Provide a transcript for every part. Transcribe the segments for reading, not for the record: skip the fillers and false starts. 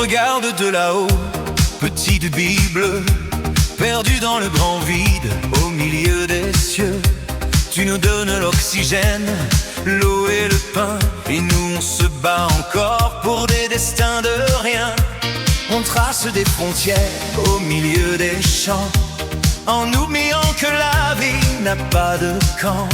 regarde de là-haut, petite Bible, perdue dans le grand vide, au milieu des cieux. Tu nous donnes l'oxygène, l'eau et le pain, et nous on se bat encore pour des destins de rien. On trace des frontières au milieu des champs, en oubliant que la vie n'a pas de camp.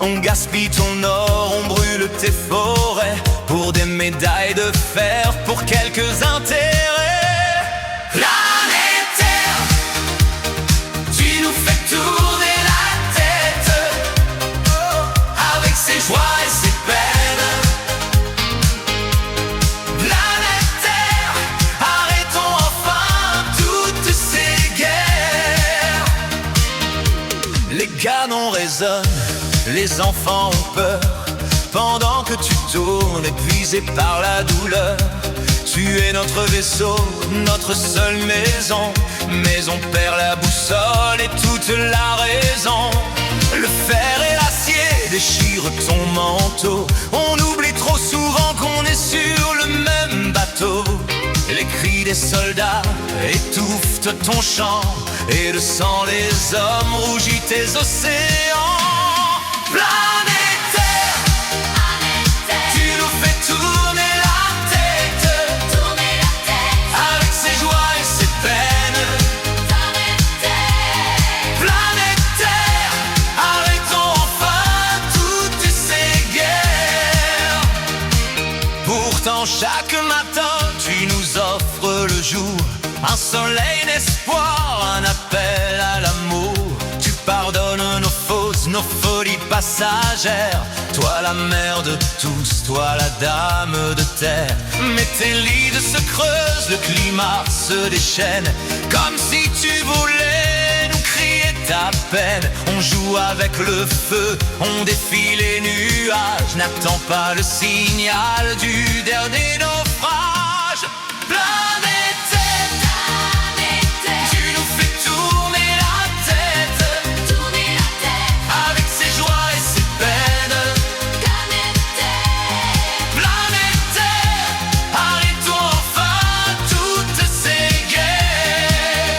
On gaspille ton or, on brûle tes forêts, pour des médailles de fer, pour quelques intérêts. Planète Terre, tu nous fais tourner la tête, avec ses joies et ses peines. Planète Terre, arrêtons enfin toutes ces guerres. Les canons résonnent, les enfants ont peur, pendant que tu tournes épuisé par la douleur. Tu es notre vaisseau, notre seule maison, mais on perd la boussole et toute la raison. Le fer et l'acier déchirent ton manteau, on oublie trop souvent qu'on est sur le même bateau. Les cris des soldats étouffent ton chant, et le sang des hommes rougit tes océans. Planète Terre, tu nous fais tourner la tête, avec ses joies et ses peines. Planète Terre, arrêtons enfin toutes ces guerres. Pourtant chaque matin tu nous offres le jour, un soleil d'espoir, un appel à l'amour. Tu pardonnes nos fautes, nos folies passagères. Toi la mère de tous, toi la dame de terre. Mais tes lides se creusent, le climat se déchaîne, comme si tu voulais nous crier ta peine. On joue avec le feu, on défie les nuages, n'attends pas le signal du dernier naufrage. Planète Terre, tu nous fais tourner la tête, avec ses joies et ses peines. Planète Terre, arrêtons enfin toutes ces guerres.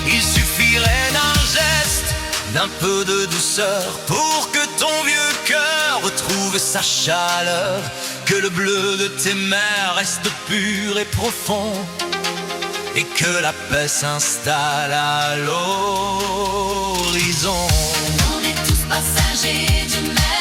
Il suffirait d'un geste, d'un peu de douceur, pour que ton vieux cœur retrouve sa chaleur, que le bleu de tes mers reste pur et profond, et que la paix s'installe à l'horizon. On est tous passagers du même